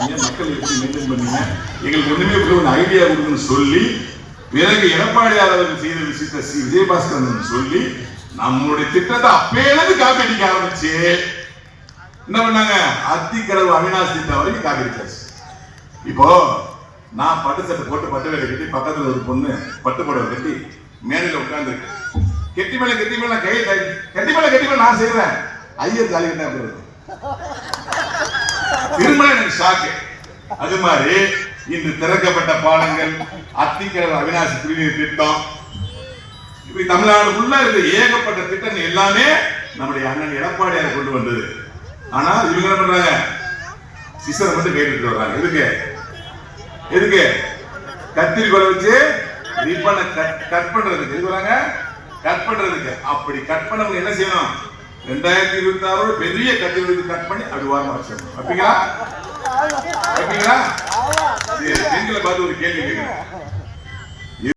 பண்ணீங்க, மக்கள் எப்படி மெயின்டைன் பண்ணீங்க, எங்களுக்கு ஒண்ணுமே ஒரு ஐடியா கொடுக்குன்னு சொல்லி பிறகு எடப்பாடியார் அவர்கள் செய்த விஷயத்தை விஜயபாஸ்கரன் சொல்லி நம்மளுடைய திட்டத்தை அப்பேலேருந்து காப்பி அடிக்க ஆரம்பிச்சு என்ன பண்ணாங்க, அத்திக்கடவு அவினாசி திட்டம் வரைக்கும் காப்பி அடிச்சாச்சு. இப்போ நான் பட்டு சட்டை போட்டு பட்டு வேலை கட்டி பக்கத்துல ஒரு பொண்ணு பட்டு புடவை கட்டி மேடையில உட்கார்ந்து கெட்டி மேல கை கட்டி மேல நான் செய்யறேன், ஐயர் தாலி கட்டா போயிருக்கு திரும்ப எனக்கு ஷாக்கு. அது மாதிரி இன்று திறக்கப்பட்ட பாலங்கள், அத்திக்கடவு அவினாசி குடிநீர் திட்டம், இப்படி தமிழ்நாடு ஃபுல்லா இருக்க ஏகப்பட்ட திட்டங்கள் எல்லாமே நம்முடைய அண்ணன் எடப்பாடியார் கொண்டு வந்தது. ஆனா இவங்க என்ன பண்றாங்க, சிசரை மட்டும் கைட்டு வர்றாங்க. எதுக்கு கத்திரிக்கோலை வச்சு ரிப்பனை கட் பண்றதுக்கு வராங்க, கட் பண்றதுக்கு. அப்படி கட் பண்ணவங்க என்ன செய்யணும், 2026 பெரிய கத்திரிக்கோலை கட் பண்ணி அப்படி வாரமா வச்சிடணும். அப்படிங்களா? பெண்களை பார்த்து ஒரு கேள்வி கேட்கிறேன்,